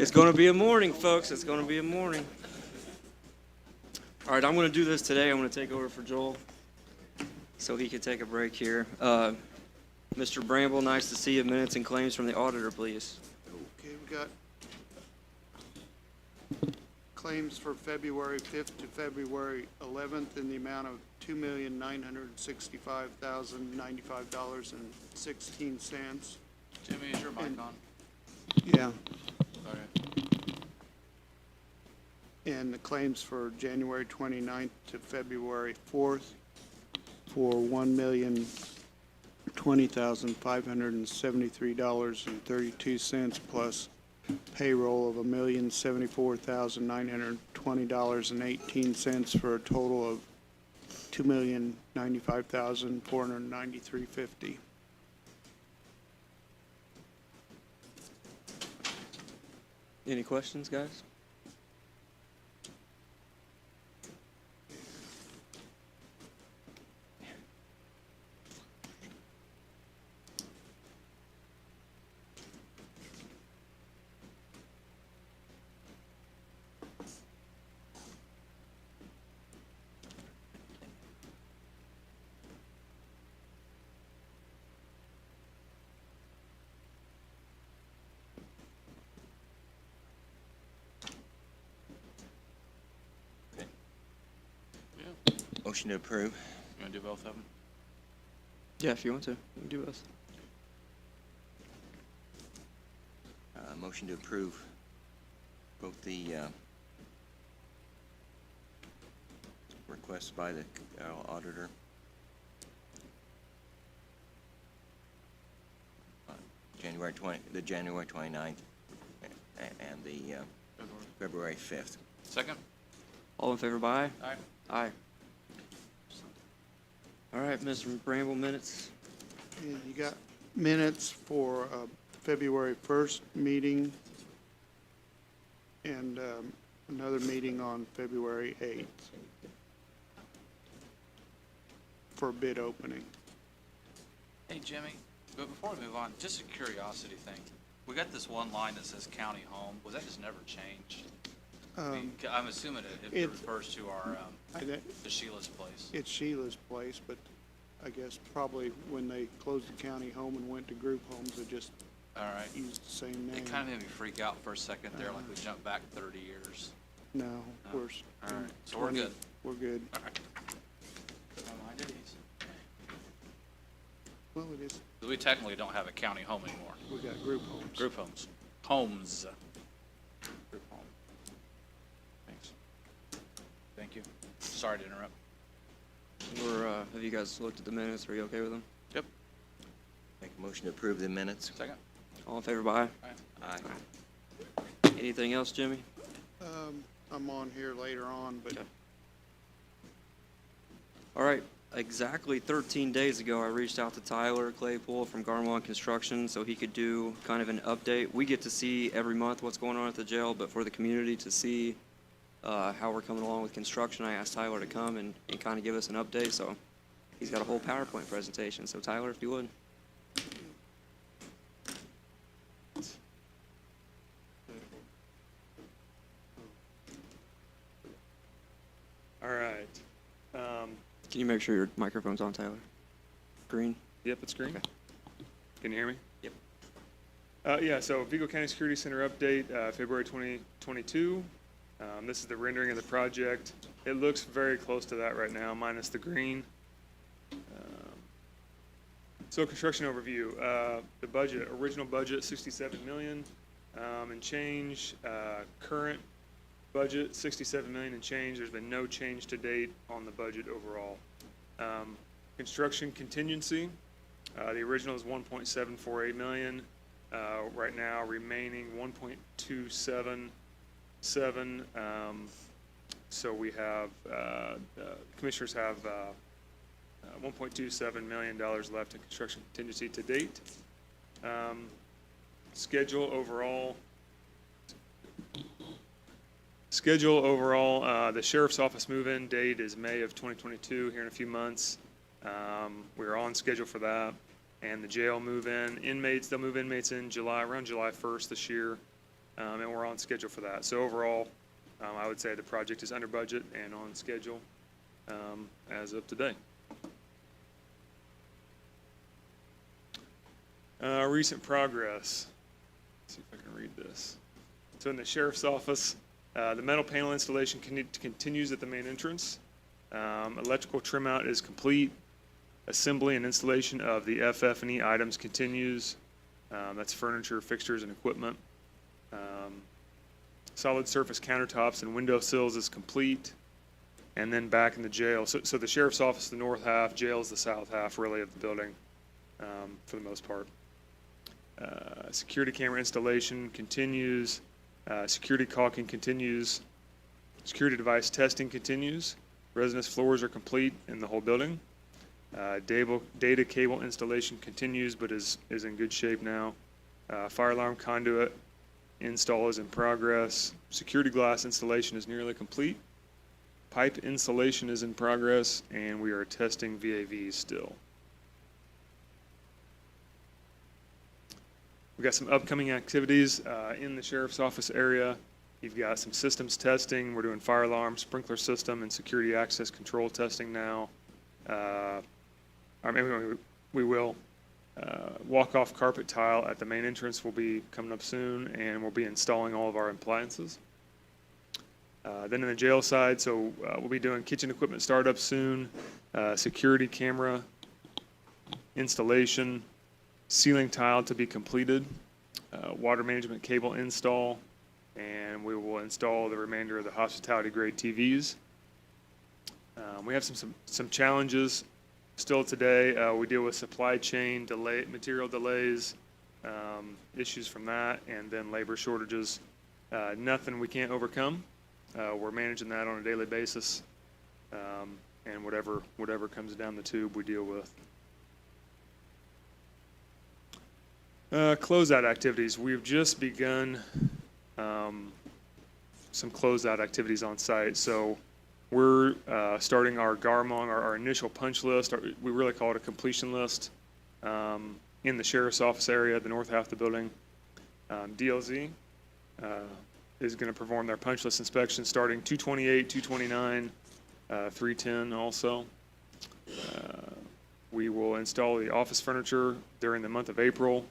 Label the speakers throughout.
Speaker 1: It's going to be a morning, folks. It's going to be a morning. All right, I'm going to do this today. I'm going to take over for Joel so he can take a break here. Mr. Bramble, nice to see you. Minutes and claims from the auditor, please.
Speaker 2: Okay, we got claims for February 5th to February 11th in the amount of $2,965,095.16.
Speaker 3: Jimmy, is your mic on?
Speaker 2: Yeah.
Speaker 3: Okay.
Speaker 2: And the claims for January 29th to February 4th for $1,020,573.32 plus payroll of $1,074,920.18 for a total of $2,095,493.50.
Speaker 1: Any questions, guys?
Speaker 4: Motion to approve.
Speaker 3: You want to do both of them?
Speaker 1: Yeah, if you want to. You can do both.
Speaker 4: Motion to approve both the requests by the auditor. January 29th and the February 5th.
Speaker 3: Second?
Speaker 1: All in favor, by aye?
Speaker 3: Aye.
Speaker 1: Aye. All right, Mr. Bramble, minutes.
Speaker 2: And you got minutes for February 1st meeting and another meeting on February 8th for bid opening.
Speaker 3: Hey, Jimmy, but before we move on, just a curiosity thing. We got this one line that says county home. Was that just never changed? I'm assuming it refers to our, to Sheila's place.
Speaker 2: It's Sheila's place, but I guess probably when they closed the county home and went to group homes, they just
Speaker 3: All right.
Speaker 2: used the same name.
Speaker 3: It kind of made me freak out for a second there, like we jumped back 30 years.
Speaker 2: No,
Speaker 3: No.
Speaker 2: we're.
Speaker 3: All right, so we're good.
Speaker 2: We're good.
Speaker 3: All right. Don't mind it, easy.
Speaker 2: Well, it is,
Speaker 3: 'Cause we technically don't have a county home anymore.
Speaker 2: we got group homes.
Speaker 3: Group homes. Homes. Group home. Thanks. Thank you. Sorry to interrupt.
Speaker 1: Have you guys looked at the minutes? Are you okay with them?
Speaker 3: Yep.
Speaker 4: Make a motion to approve the minutes.
Speaker 3: Second?
Speaker 1: All in favor, by aye?
Speaker 3: Aye.
Speaker 4: Aye.
Speaker 1: Anything else, Jimmy?
Speaker 2: I'm on here later on, but
Speaker 1: Okay. All right, exactly 13 days ago, I reached out to Tyler Claypool from Garmon Construction so he could do kind of an update. We get to see every month what's going on at the jail, but for the community to see how we're coming along with construction, I asked Tyler to come and kind of give us an update. So he's got a whole PowerPoint presentation. So Tyler, if you would.
Speaker 5: All right.
Speaker 1: Can you make sure your microphone's on, Tyler? Green?
Speaker 5: Yep, it's green.
Speaker 1: Okay.
Speaker 5: Can you hear me?
Speaker 1: Yep.
Speaker 5: Yeah, so Vigo County Security Center update, February 2022. This is the rendering of the project. It looks very close to that right now, minus the green. So construction overview. The budget, original budget, $67 million and change. Current budget, $67 million and change. There's been no change to date on the budget overall. Construction contingency, the original is $1.748 million. Right now, remaining $1.277. So we have, commissioners have $1.27 million left in construction contingency to date. Schedule overall, the sheriff's office move-in date is May of 2022, here in a few months. We're on schedule for that. And the jail move-in, inmates, they'll move inmates in July, around July 1st this year. and we're on schedule for that. So overall, I would say the project is under budget and on schedule as of today. Recent progress. Let's see if I can read this. So in the sheriff's office, the metal panel installation continues at the main entrance. Electrical trim out is complete. Assembly and installation of the FF&E items continues. That's furniture, fixtures, and equipment. Solid surface countertops and window sills is complete. And then back in the jail. So the sheriff's office, the north half, jail is the south half, really, of the building, for the most part. Security camera installation continues. Security caulking continues. Security device testing continues. Residence floors are complete in the whole building. Data cable installation continues, but is in good shape now. Fire alarm conduit install is in progress. Security glass installation is nearly complete. Pipe insulation is in progress, and we are testing VAVs still. We've got some upcoming activities in the sheriff's office area. You've got some systems testing. We're doing fire alarm, sprinkler system, and security access control testing now. We will. Walk-off carpet tile at the main entrance will be coming up soon, and we'll be installing all of our appliances. Then in the jail side, so we'll be doing kitchen equipment startup soon, security camera installation, ceiling tile to be completed, water management cable install, and we will install the remainder of the hospitality grade TVs. We have some challenges still today. We deal with supply chain material delays, issues from that, and then labor shortages. Nothing we can't overcome. We're managing that on a daily basis, and whatever comes down the tube, we deal with. Closeout activities. We've just begun some closeout activities on site. So we're starting our Garmong, our initial punch list. We really call it a completion list in the sheriff's office area, the north half of the building. DLZ is going to perform their punch list inspection starting 228, 229, 310 also. We will install the office furniture during the month of April.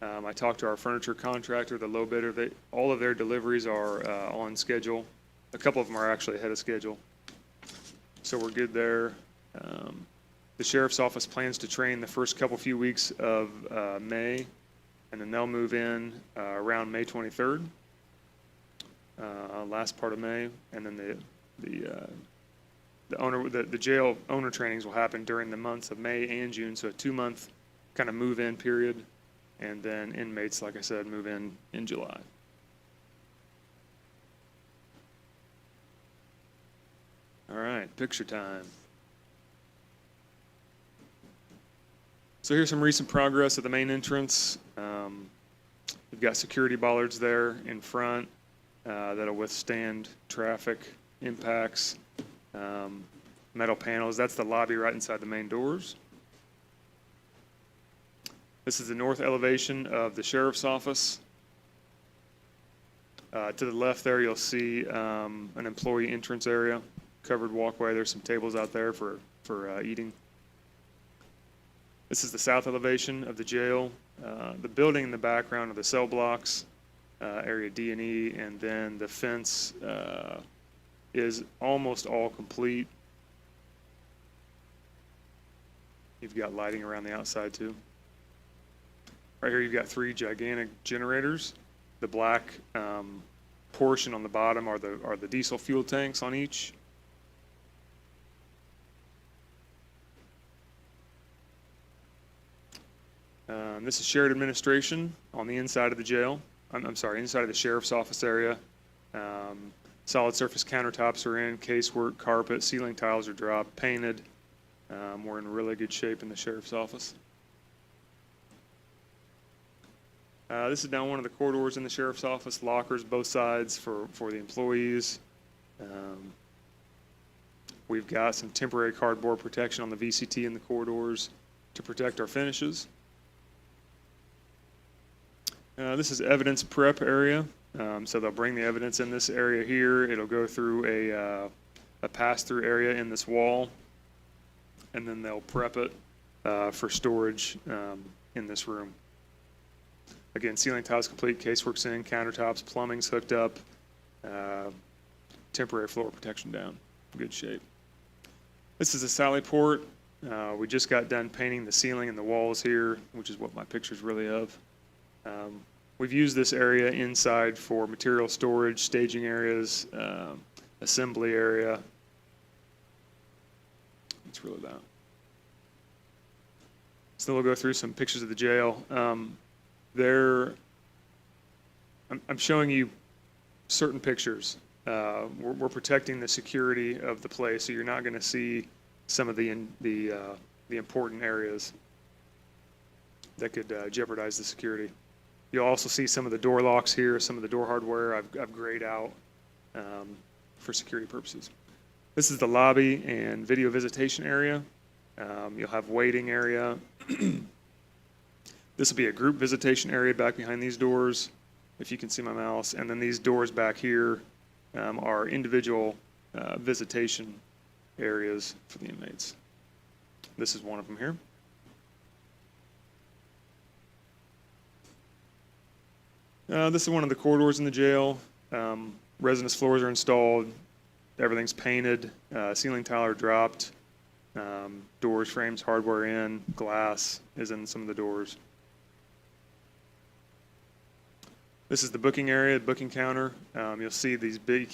Speaker 5: I talked to our furniture contractor, the low bidder. All of their deliveries are on schedule. A couple of them are actually ahead of schedule. So we're good there. The sheriff's office plans to train the first few weeks of May, and then they'll move in around May 23rd, last part of May, and then the jail owner trainings will happen during the months of May and June, so a 2-month kind of move-in period. And then inmates, like I said, move in July. All right, picture time. So here's some recent progress at the main entrance. We've got security bollards there in front that'll withstand traffic impacts. Metal panels, that's the lobby right inside the main doors. This is the north elevation of the sheriff's office. To the left there, you'll see an employee entrance area, covered walkway. There's some tables out there for eating. This is the south elevation of the jail. The building in the background are the cell blocks, area D and E, and then the fence is almost all complete. You've got lighting around the outside too. Right here you've got 3 gigantic generators. The black portion on the bottom are the diesel fuel tanks on each. This is shared administration on the inside of the jail. I'm sorry, inside of the sheriff's office area. Solid surface countertops are in, casework, carpet, ceiling tiles are dropped, painted. We're in really good shape in the sheriff's office. This is down one of the corridors in the sheriff's office, lockers both sides for the employees. We've got some temporary cardboard protection on the VCT in the corridors to protect our finishes. This is evidence prep area. So they'll bring the evidence in this area here. It'll go through a pass-through area in this wall, and then they'll prep it for storage in this room. Again, ceiling tiles complete, casework's in, countertops, plumbing's hooked up, temporary floor protection down. Good shape. This is a sally port. We just got done painting the ceiling and the walls here, which is what my picture's really of. We've used this area inside for material storage, staging areas, assembly area. It's really that. So we'll go through some pictures of the jail. I'm showing you certain pictures. We're protecting the security of the place, so you're not going to see some of the important areas that could jeopardize the security. You'll also see some of the door locks here, some of the door hardware I've grayed out for security purposes. This is the lobby and video visitation area. You'll have waiting area. This will be a group visitation area back behind these doors, if you can see my mouse. And then these doors back here are individual visitation areas for the inmates. This is one of them here. This is one of the corridors in the jail. Residence floors are installed. Everything's painted. Ceiling tile are dropped. Doors, frames, hardware in. Glass is in some of the doors. This is the booking area, booking counter. You'll see these big,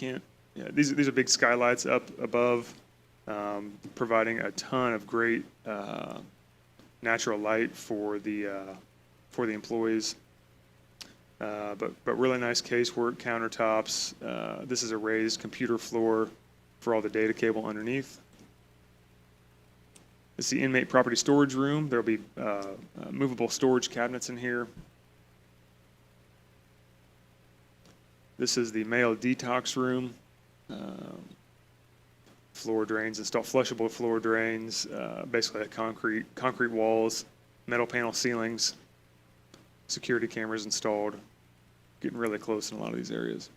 Speaker 5: these are big skylights up above, providing a ton of great natural light for the employees. But really nice casework, countertops. This is a raised computer floor for all the data cable underneath. This is the inmate property storage room. There'll be movable storage cabinets in here. This is the male detox room. Floor drains, install flushable floor drains, basically concrete walls, metal panel ceilings, security cameras installed. Getting really close in a lot of these areas.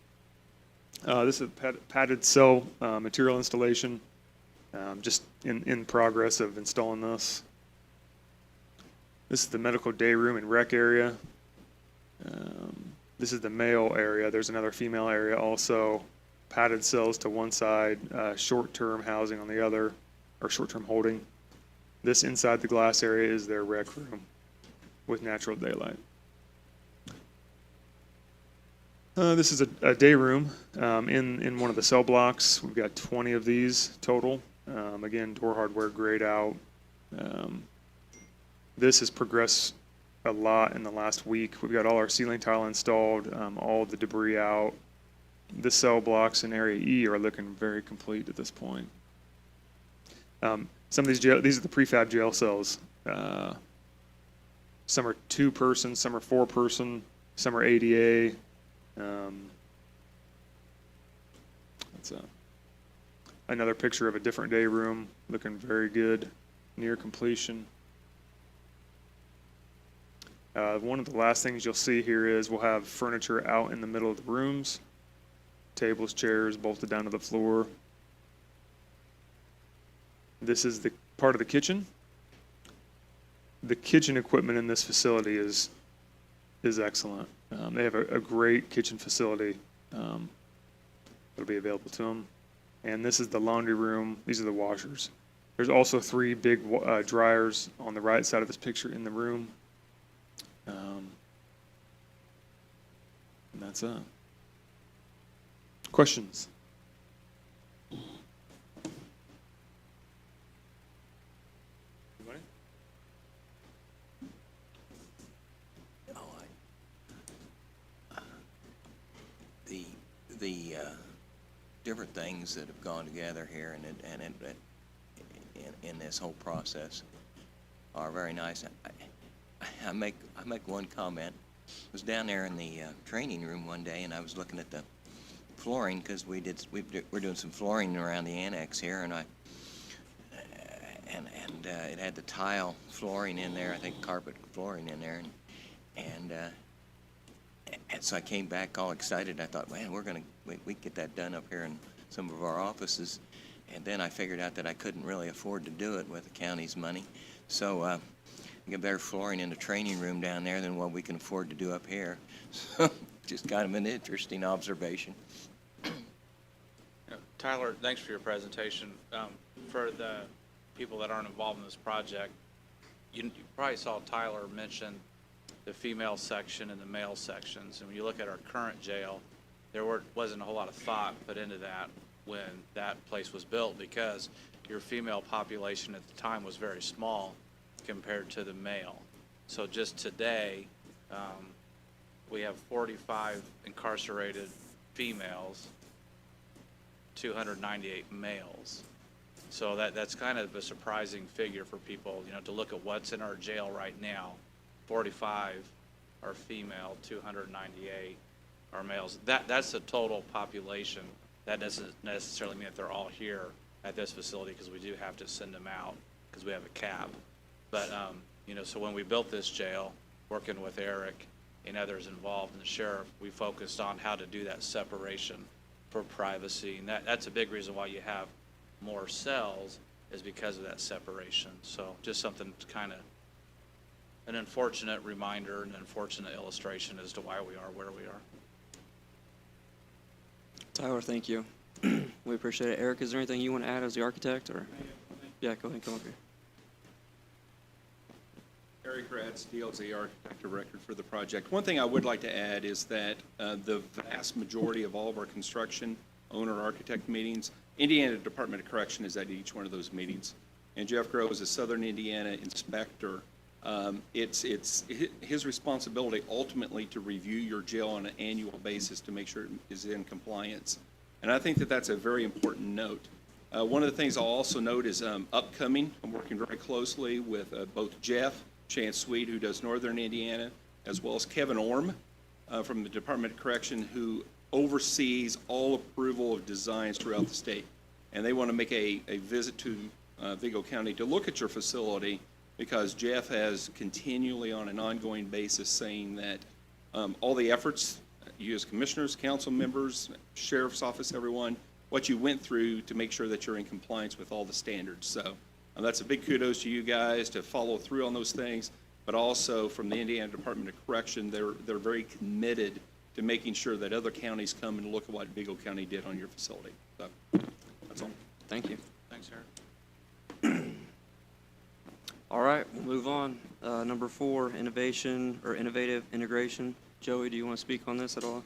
Speaker 5: This is a padded cell material installation. Just in progress of installing this. This is the medical day room and rec area. This is the male area. There's another female area also. Padded cells to one side, short-term housing on the other, or short-term holding. This inside the glass area is their rec room with natural daylight. This is a day room in one of the cell blocks. We've got 20 of these total. Again, door hardware grayed out. This has progressed a lot in the last week. We've got all our ceiling tile installed, all the debris out. The cell blocks in Area E are looking very complete at this point. Some of these are the prefab jail cells. Some are 2-person, some are 4-person, some are ADA. That's another picture of a different day room, looking very good, near completion. One of the last things you'll see here is we'll have furniture out in the middle of the rooms, tables, chairs bolted down to the floor. This is the part of the kitchen. The kitchen equipment in this facility is excellent. They have a great kitchen facility that'll be available to them. And this is the laundry room. These are the washers. There's also 3 big dryers on the right side of this picture in the room. And that's it. Questions? Anybody?
Speaker 4: The different things that have gone together here and in this whole process are very nice. I make one comment. I was down there in the training room one day, and I was looking at the flooring because we're doing some flooring around the annex here, and it had the tile flooring in there. I think carpet flooring in there, and And so I came back all excited. I thought, man, we get that done up here in some of our offices. And then I figured out that I couldn't really afford to do it with the county's money. So we get better flooring in the training room down there than what we can afford to do up here. So just kind of an interesting observation.
Speaker 3: Tyler, thanks for your presentation. For the people that aren't involved in this project, you probably saw Tyler mention the female section and the male sections. And when you look at our current jail, there wasn't a whole lot of thought put into that when that place was built, because your female population at the time was very small compared to the male. So just today, we have 45 incarcerated females, 298 males. So that's kind of a surprising figure for people, to look at what's in our jail right now. 45 are female, 298 are males. That's the total population. That doesn't necessarily mean that they're all here at this facility, because we do have to send them out because we have a cap. But, so when we built this jail, working with Eric and others involved and the sheriff, we focused on how to do that separation for privacy. And that's a big reason why you have more cells, is because of that separation. So just something to kind of, an unfortunate reminder, an unfortunate illustration as to why we are where we are.
Speaker 1: Tyler, thank you. We appreciate it. Eric, is there anything you want to add as the architect, or? Yeah, go ahead, come up here.
Speaker 6: Eric Ratz, DLZ Architect of Record for the project. One thing I would like to add is that the vast majority of all of our construction owner-architect meetings, Indiana Department of Correction is at each one of those meetings. And Jeff Groh is a Southern Indiana inspector. It's his responsibility ultimately to review your jail on an annual basis to make sure it is in compliance. And I think that that's a very important note. One of the things I'll also note is upcoming. I'm working very closely with both Jeff Chance Sweet, who does Northern Indiana, as well as Kevin Orm from the Department of Correction, who oversees all approval of designs throughout the state. And they want to make a visit to Vigo County to look at your facility, because Jeff has continually on an ongoing basis saying that all the efforts, you as commissioners, council members, sheriff's office, everyone, what you went through to make sure that you're in compliance with all the standards. So that's a big kudos to you guys to follow through on those things, but also from the Indiana Department of Correction, they're very committed to making sure that other counties come and look at what Vigo County did on your facility. So that's all.
Speaker 1: Thank you.
Speaker 3: Thanks, Eric.
Speaker 1: All right, we'll move on. Number 4, innovation or innovative integration. Joey, do you want to speak on this at all?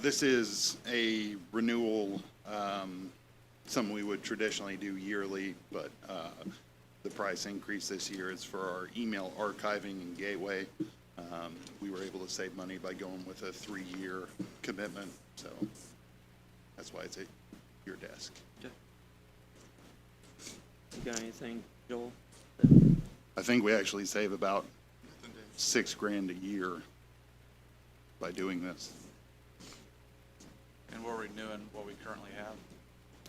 Speaker 7: This is a renewal, something we would traditionally do yearly, but the price increase this year is for our email archiving and gateway. We were able to save money by going with a 3-year commitment, so that's why it's at your desk.
Speaker 1: Okay. You got anything, Joel?
Speaker 7: I think we actually save about $6,000 a year by doing this.
Speaker 3: And we're renewing what we currently have.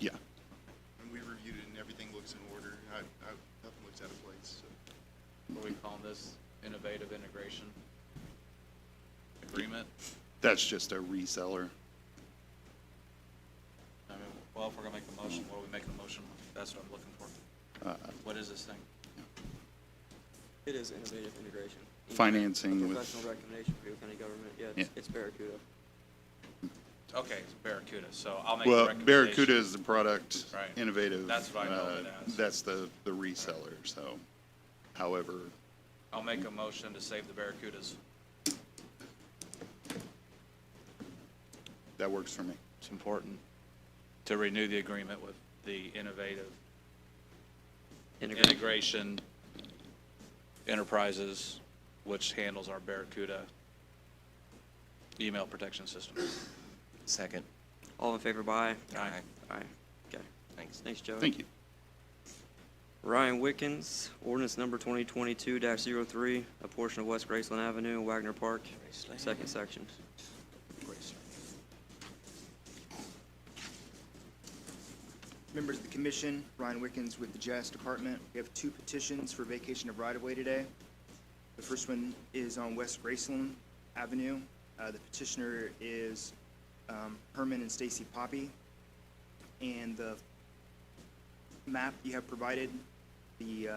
Speaker 7: Yeah.
Speaker 8: And we reviewed it and everything looks in order. Nothing looks out of place, so.
Speaker 3: What are we calling this? Innovative integration agreement?
Speaker 7: That's just a reseller.
Speaker 3: I mean, well, if we're gonna make a motion, what are we making a motion on? That's what I'm looking for. What is this thing?
Speaker 1: It is innovative integration.
Speaker 7: Financing
Speaker 1: A
Speaker 7: with-
Speaker 1: professional recommendation for Vigo County government. Yeah,
Speaker 7: Yeah.
Speaker 1: it's Barracuda.
Speaker 3: Okay, it's Barracuda, so I'll make a
Speaker 7: Well,
Speaker 3: recommendation.
Speaker 7: Barracuda is the product,
Speaker 3: Right.
Speaker 7: innovative.
Speaker 3: That's what I know it as.
Speaker 7: That's the reseller, so however,
Speaker 3: I'll make a motion to save the Barracudas.
Speaker 7: that works for me.
Speaker 3: It's important to renew the agreement with the innovative integration enterprises, which handles our Barracuda email protection system.
Speaker 4: Second.
Speaker 1: All in favor, by aye.
Speaker 3: Aye.
Speaker 1: Aye. Okay.
Speaker 4: Thanks.
Speaker 1: Thanks, Joey.
Speaker 7: Thank you.
Speaker 1: Ryan Wickens, ordinance number 2022-03, a portion of West Graceland Avenue and Wagner Park, second section.
Speaker 9: Members of the commission, Ryan Wickens with the JAS Department. We have two petitions for vacation of right-of-way today. The first one is on West Graceland Avenue. The petitioner is Herman and Stacy Poppy. And the map you have provided, the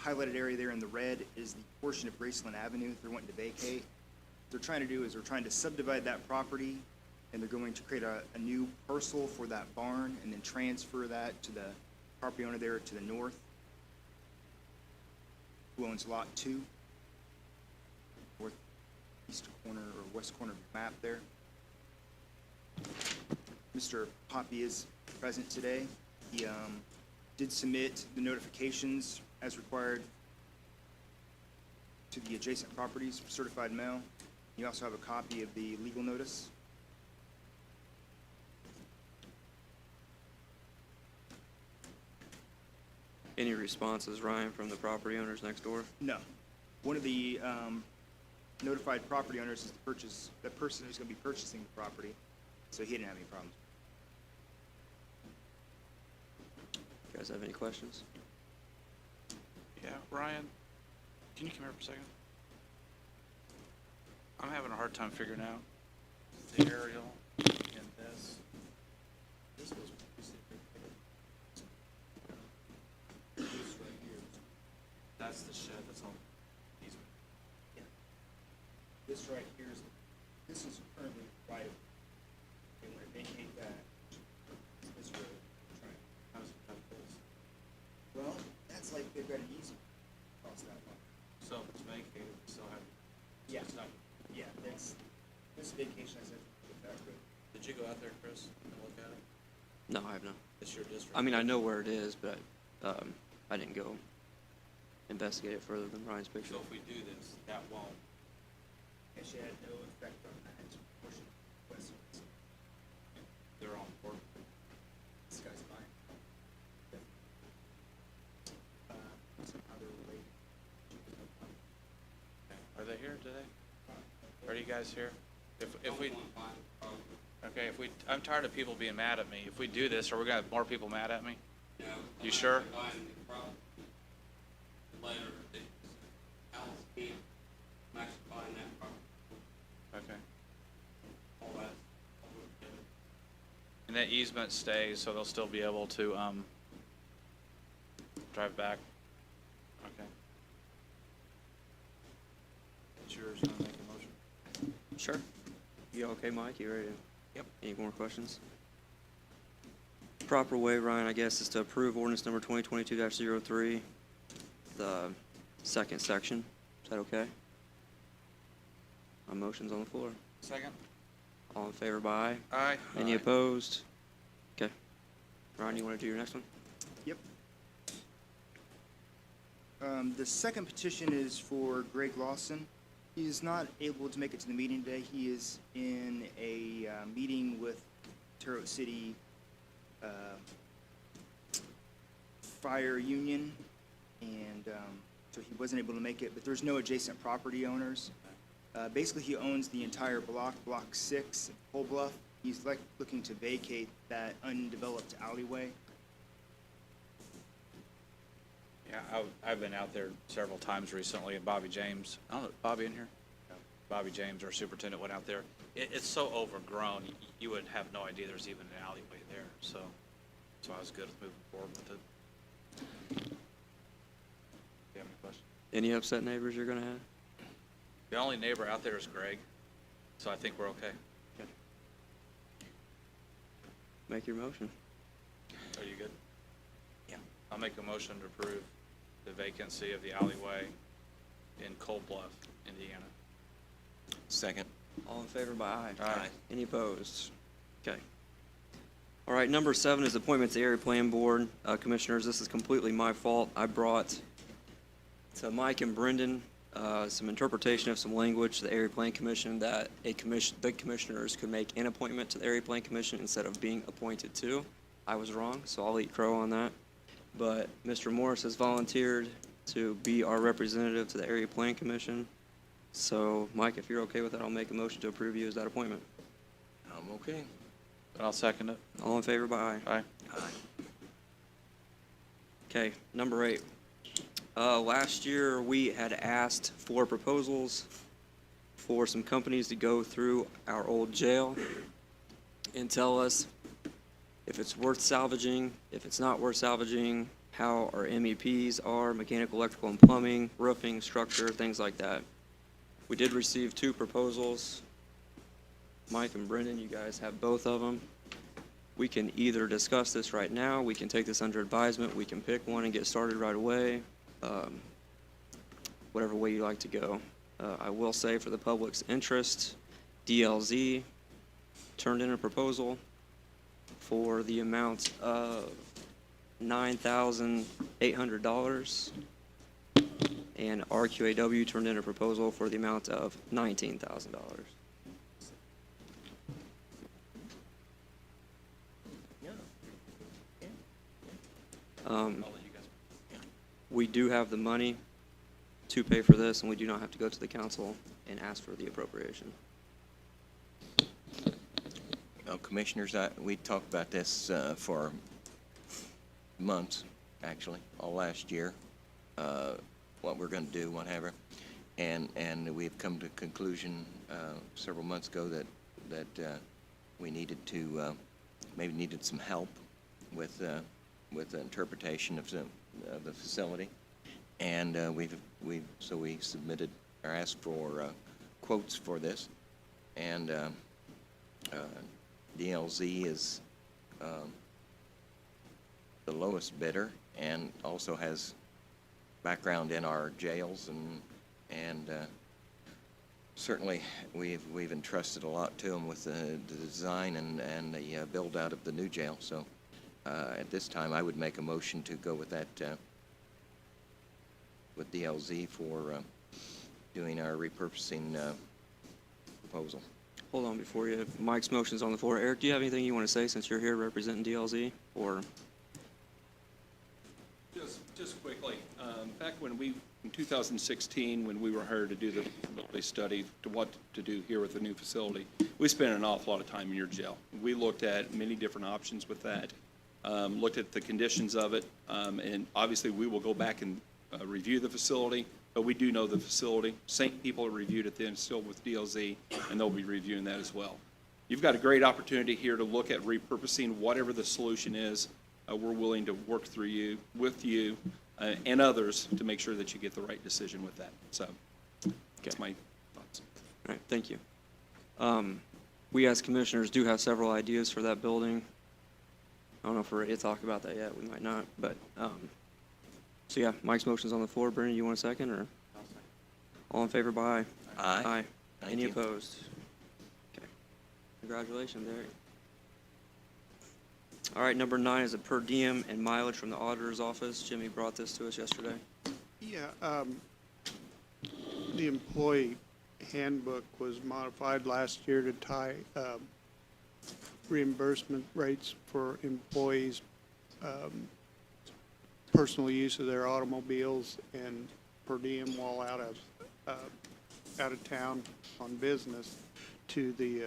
Speaker 9: highlighted area there in the red is the portion of Graceland Avenue they're wanting to vacate. What they're trying to do is they're trying to subdivide that property, and they're going to create a new parcel for that barn and then transfer that to the property owner there to the north, who owns Lot 2, northeast corner or west corner of the map there. Mr. Poppy is present today. He did submit the notifications as required to the adjacent properties for certified mail. You also have a copy of the legal notice.
Speaker 1: Any responses, Ryan, from the property owners next door?
Speaker 9: No. One of the notified property owners is the person who's going to be purchasing the property, so he didn't have any problems.
Speaker 1: You guys have any questions?
Speaker 3: Yeah, Ryan, can you come here for a second? I'm having a hard time figuring out the aerial and this. This was that's the shed that's on easement.
Speaker 9: This right here this is currently right of, they want to vacate that, this road.
Speaker 3: How's it cut this?
Speaker 9: Well, that's like they've got an easement across that line.
Speaker 3: So if it's vacated, we still have.
Speaker 9: Yeah.
Speaker 3: It's not,
Speaker 9: Yeah, this vacation I said, that road.
Speaker 3: did you go out there, Chris, and look at it?
Speaker 1: No, I have not.
Speaker 3: It's your district.
Speaker 1: I mean, I know where it is, but I didn't go investigate it further than Ryan's picture.
Speaker 3: So if we do this, that won't.
Speaker 9: And she had no effect on that portion of west.
Speaker 3: They're on board.
Speaker 9: This guy's fine. Somehow they're related.
Speaker 3: Are they here today? Are you guys here? If we, okay, I'm tired of people being mad at me. If we do this, are we gonna have more people mad at me? You sure? Okay. And that easement stays, so they'll still be able to, drive back? Okay. It's yours, you wanna make a motion?
Speaker 1: Sure. You okay, Mike? You ready to?
Speaker 4: Yep.
Speaker 1: Any more questions? Proper way, Ryan, I guess, is to approve ordinance number 2022-03, the second section. Is that okay? My motion's on the floor.
Speaker 3: Second?
Speaker 1: All in favor, by aye?
Speaker 3: Aye.
Speaker 1: Any opposed? Okay. Ryan, you want to do your next one?
Speaker 9: Yep. The second petition is for Greg Lawson. He is not able to make it to the meeting today. He is in a meeting with Terre Haute City Fire Union, and so he wasn't able to make it, but there's no adjacent property owners. Basically, he owns the entire block, Block 6, Pole Bluff. He's looking to vacate that undeveloped alleyway.
Speaker 3: Yeah, I've been out there several times recently, and Bobby James, I don't know, Bobby in here? Bobby James, our superintendent, went out there. It's so overgrown, you would have no idea there's even an alleyway there, so I was good with moving forward with it. Do you have any questions?
Speaker 1: Any upset neighbors you're going to have?
Speaker 3: The only neighbor out there is Greg, so I think we're okay.
Speaker 1: Make your motion.
Speaker 3: Are you good?
Speaker 4: Yeah.
Speaker 3: I'll make a motion to approve the vacancy of the alleyway in Cold Bluff, Indiana.
Speaker 4: Second.
Speaker 1: All in favor, by aye?
Speaker 3: Aye.
Speaker 1: Any opposed? Okay. All right, number 7 is appointment to Area Plan Board. Commissioners, this is completely my fault. I brought to Mike and Brendan some interpretation of some language to the Area Plan Commission that the commissioners could make an appointment to the Area Plan Commission instead of being appointed to. I was wrong, so I'll eat crow on that. But Mr. Morris has volunteered to be our representative to the Area Plan Commission. So, Mike, if you're okay with that, I'll make a motion to approve you as that appointment.
Speaker 4: I'm okay.
Speaker 3: I'll second it.
Speaker 1: All in favor, by aye.
Speaker 3: Aye.
Speaker 1: Okay, number 8. Last year, we had asked for proposals for some companies to go through our old jail and tell us if it's worth salvaging, if it's not worth salvaging, how our MEPs are, mechanical, electrical, and plumbing, roofing, structure, things like that. We did receive 2 proposals. Mike and Brendan, you guys have both of them. We can either discuss this right now, we can take this under advisement, we can pick one and get started right away, whatever way you like to go. I will say, for the public's interest, DLZ turned in a proposal for the amount of $9,800, and RQAW turned in a proposal for the amount of $19,000. We do have the money to pay for this, and we do not have to go to the council and ask for the appropriation.
Speaker 4: Commissioners, we talked about this for months, actually, all last year, what we're going to do, whatever. And we've come to a conclusion several months ago that we needed to, maybe needed some help with the interpretation of the facility. And so we submitted or asked for quotes for this. And DLZ is the lowest bidder, and also has background in our jails, and certainly we've entrusted a lot to them with the design and the build out of the new jail. So at this time, I would make a motion to go with that with DLZ for doing our repurposing proposal.
Speaker 1: Hold on before you, Mike's motion's on the floor. Eric, do you have anything you want to say since you're here representing DLZ, or?
Speaker 6: Just quickly, back in 2016, when we were hired to do the feasibility study to what to do here with the new facility, we spent an awful lot of time in your jail. We looked at many different options with that, looked at the conditions of it, and obviously we will go back and review the facility, but we do know the facility. St. people reviewed it then, still with DLZ, and they'll be reviewing that as well. You've got a great opportunity here to look at repurposing whatever the solution is. We're willing to work with you, and others to make sure that you get the right decision with that. So that's my thoughts.
Speaker 1: All right, thank you. We as commissioners do have several ideas for that building. I don't know if we're ready to talk about that yet. We might not, but, so yeah, Mike's motion's on the floor. Brendan, you want a second, or? All in favor, by aye?
Speaker 4: Aye.
Speaker 1: Aye.
Speaker 4: Thank
Speaker 1: Any
Speaker 4: you.
Speaker 1: opposed? Okay. Congratulations, Eric. All right, number 9 is a per diem and mileage from the auditor's office. Jimmy brought this to us yesterday.
Speaker 2: Yeah, the employee handbook was modified last year to tie reimbursement rates for employees' personal use of their automobiles and per diem while out of town on business to the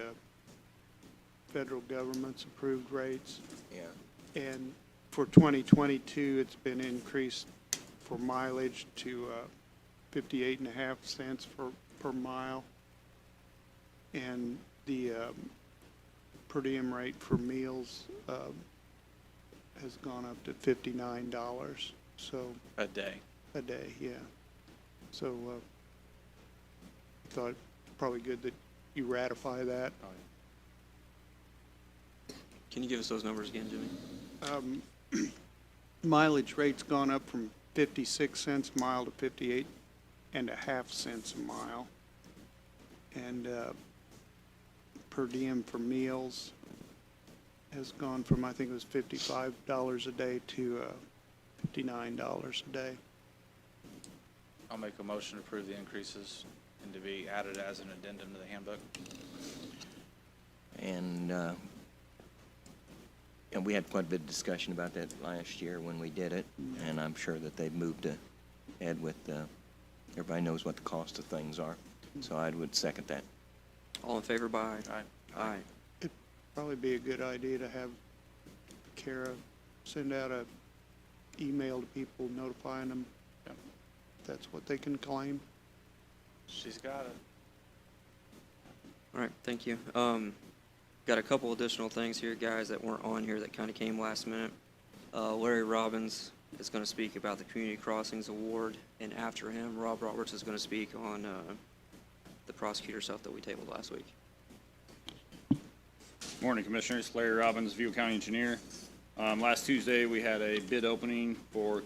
Speaker 2: federal government's approved rates.
Speaker 4: Yeah.
Speaker 2: And for 2022, it's been increased for mileage to 58.5 cents per mile. And the per diem rate for meals has gone up to $59. So
Speaker 3: A day.
Speaker 2: a day, yeah. So I thought it's probably good that you ratify that.
Speaker 1: Can you give us those numbers again, Jimmy?
Speaker 2: Mileage rate's gone up from 56 cents a mile to 58.5 cents a mile. And per diem for meals has gone from, I think it was $55 a day to $59 a day.
Speaker 3: I'll make a motion to approve the increases and to be added as an addendum to the handbook.
Speaker 4: And we had quite a bit of discussion about that last year when we did it, and I'm sure that they've moved ahead with, everybody knows what the cost of things are, so I would second that.
Speaker 1: All in favor, by
Speaker 3: Aye.
Speaker 1: aye? Aye.
Speaker 2: Probably be a good idea to have Kara send out a email to people notifying them if that's what they can claim.
Speaker 5: She's got it.
Speaker 1: All right, thank you. Got a couple additional things here, guys, that weren't on here that kind of came last minute. Larry Robbins is going to speak about the Community Crossings Award, and after him, Rob Roberts is going to speak on the prosecutor stuff that we tabled last week.
Speaker 10: Morning, Commissioners. Larry Robbins, Vigo County Engineer. Last Tuesday, we had a bid opening for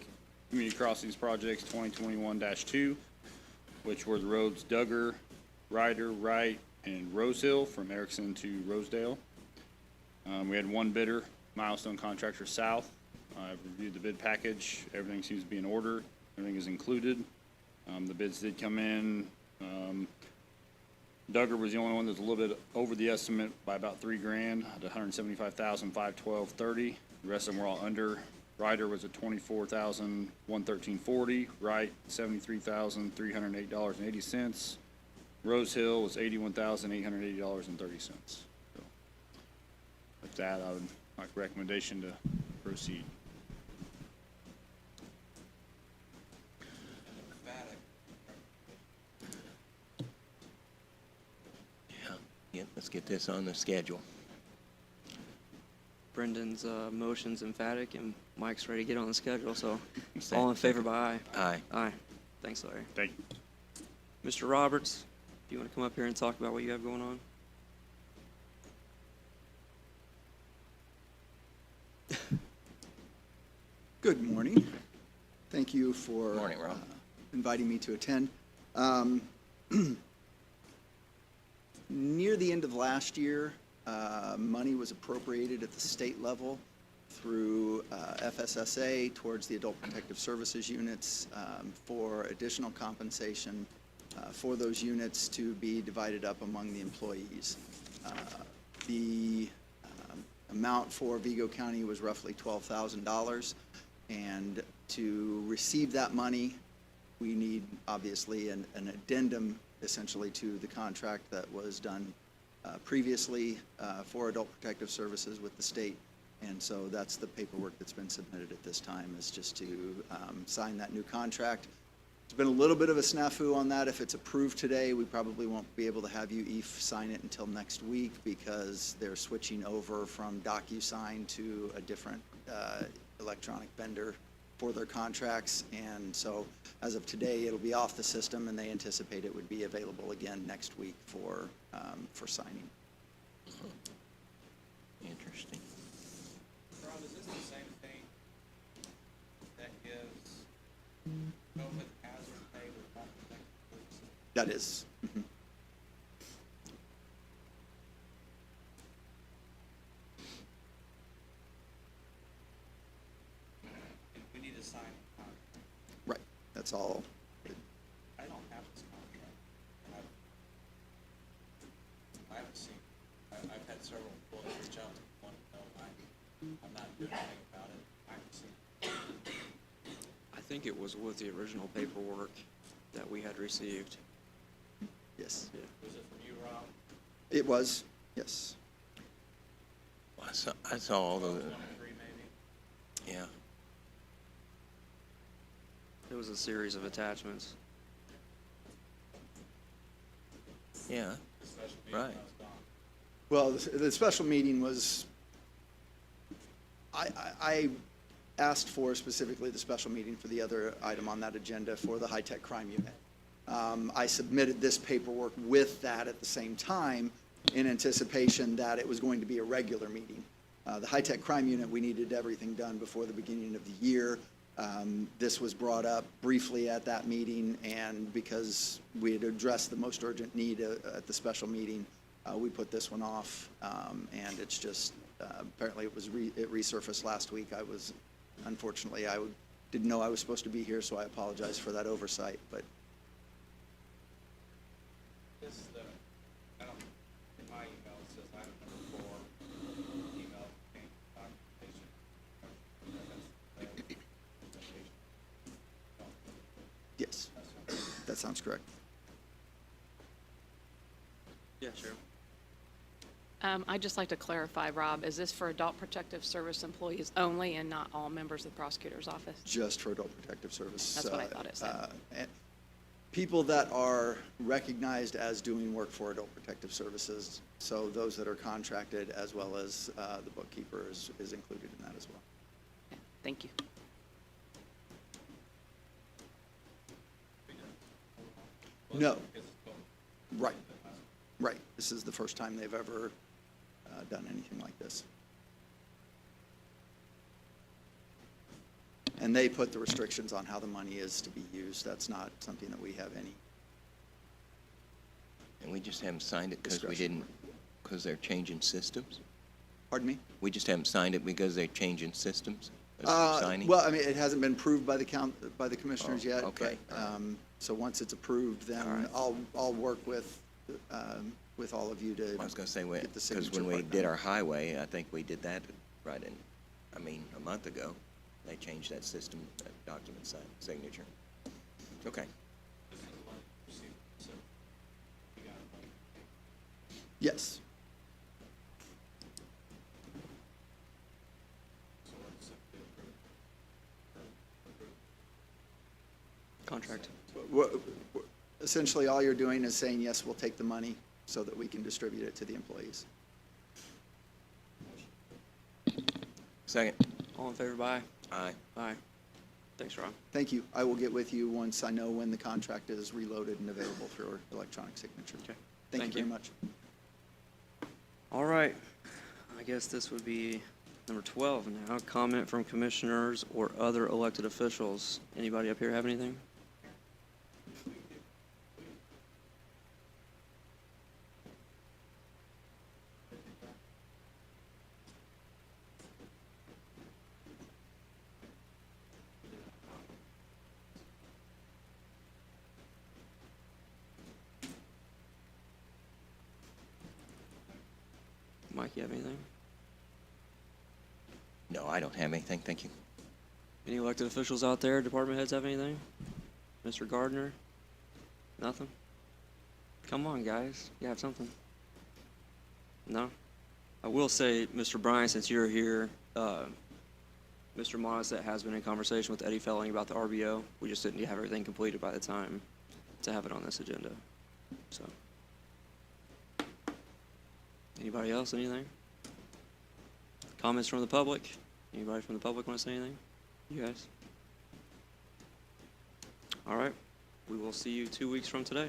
Speaker 10: Community Crossings Projects 2021-2, which were the roads Duggar, Ryder, Wright, and Rose Hill from Erickson to Rosedale. We had one bidder, Milestone Contractor South. I've reviewed the bid package. Everything seems to be in order. Everything is included. The bids did come in. Duggar was the only one that was a little bit over the estimate by about $3,000 at $175,512.30. The rest of them were all under. Ryder was at $24,113.40. Wright, $73,308.80. Rose Hill was $81,880.30. So with that, I would like a recommendation to proceed.
Speaker 4: Yeah, let's get this on the schedule.
Speaker 1: Brendan's motion's emphatic, and Mike's ready to get on the schedule, so all in favor by aye?
Speaker 4: Aye.
Speaker 1: Aye. Thanks, Larry.
Speaker 10: Thank you.
Speaker 1: Mr. Roberts, do you want to come up here and talk about what you have going on?
Speaker 11: Good morning. Thank you for
Speaker 4: Morning, Rob.
Speaker 11: inviting me to attend. Near the end of last year, money was appropriated at the state level through FSSA towards the Adult Protective Services units for additional compensation for those units to be divided up among the employees. The amount for Vigo County was roughly $12,000, and to receive that money, we need obviously an addendum essentially to the contract that was done previously for Adult Protective Services with the state. And so that's the paperwork that's been submitted at this time, is just to sign that new contract. There's been a little bit of a snafu on that. If it's approved today, we probably won't be able to have you sign it until next week, because they're switching over from DocuSign to a different electronic vendor for their contracts. And so as of today, it'll be off the system, and they anticipate it would be available again next week for signing.
Speaker 4: Interesting.
Speaker 3: Rob, is this the same thing that gives COVID hazard pay with non-protected groups?
Speaker 11: That is. Mhm.
Speaker 3: And we need to sign a contract.
Speaker 11: Right, that's all.
Speaker 3: I don't have this contract. And I haven't seen, I've had several employees reach out to want to know I'm not doing anything about it. I haven't seen it.
Speaker 1: I think it was with the original paperwork that we had received.
Speaker 11: Yes,
Speaker 1: Yeah.
Speaker 3: Was it from you, Rob?
Speaker 11: it was, yes.
Speaker 4: I saw all the,
Speaker 3: 23 maybe?
Speaker 4: yeah.
Speaker 1: It was a series of attachments.
Speaker 4: Yeah,
Speaker 3: The special meeting
Speaker 4: right.
Speaker 3: when I was gone.
Speaker 11: Well, the special meeting was, I asked for specifically the special meeting for the other item on that agenda for the high-tech crime unit. I submitted this paperwork with that at the same time in anticipation that it was going to be a regular meeting. The high-tech crime unit, we needed everything done before the beginning of the year. This was brought up briefly at that meeting, and because we had addressed the most urgent need at the special meeting, we put this one off, and it's just, apparently it resurfaced last week. Unfortunately, didn't know I was supposed to be here, so I apologize for that oversight, but
Speaker 3: This, I don't, in my email, it says item number 4, email contains documentation.
Speaker 11: yes, that sounds correct.
Speaker 1: Yeah, sure.
Speaker 12: I'd just like to clarify, Rob, is this for Adult Protective Service employees only and not all members of the prosecutor's office?
Speaker 11: Just for Adult Protective Service.
Speaker 12: That's what I thought it said.
Speaker 11: And people that are recognized as doing work for Adult Protective Services, so those that are contracted as well as the bookkeeper is included in that as well.
Speaker 12: Thank you.
Speaker 11: No. Right, right. This is the first time they've ever done anything like this. And they put the restrictions on how the money is to be used. That's not something that we have any.
Speaker 4: And we just haven't signed it because we
Speaker 11: Discretion.
Speaker 4: didn't, because they're changing systems?
Speaker 11: Pardon me?
Speaker 4: We just haven't signed it because they're changing systems? As we're signing?
Speaker 11: Well, I mean, it hasn't been approved by the by the commissioners
Speaker 4: Oh,
Speaker 11: yet.
Speaker 4: okay.
Speaker 11: But, so once it's approved, then I'll work with all of you to
Speaker 4: I was gonna say,
Speaker 11: get the
Speaker 4: because
Speaker 11: signature
Speaker 4: when we
Speaker 11: part
Speaker 4: did
Speaker 11: done.
Speaker 4: our highway, I think we did that right in, a month ago. They changed that system, that document signature. Okay.
Speaker 11: Yes.
Speaker 1: Contract.
Speaker 11: Essentially, all you're doing is saying, yes, we'll take the money so that we can distribute it to the employees.
Speaker 4: Second.
Speaker 1: All in favor, bye?
Speaker 4: Aye.
Speaker 1: Aye. Thanks, Rob.
Speaker 11: Thank you. I will get with you once I know when the contract is reloaded and available for electronic signature.
Speaker 1: Okay.
Speaker 11: Thank you
Speaker 1: Thank
Speaker 11: very
Speaker 1: you.
Speaker 11: much.
Speaker 1: All right. I guess this would be number 12 now. Comment from commissioners or other elected officials. Anybody up here have anything? Mike, you have anything?
Speaker 4: No, I don't have anything, thank you.
Speaker 1: Any elected officials out there, department heads have anything? Mr. Gardner? Nothing? Come on, guys, you have something? No? I will say, Mr. Bryan, since you're here, Mr. Modisette has been in conversation with Eddie Felling about the RBO. We just didn't have everything completed by the time to have it on this agenda, so. Anybody else, anything? Comments from the public? Anybody from the public want to say anything? You guys? All right, we will see you 2 weeks from today.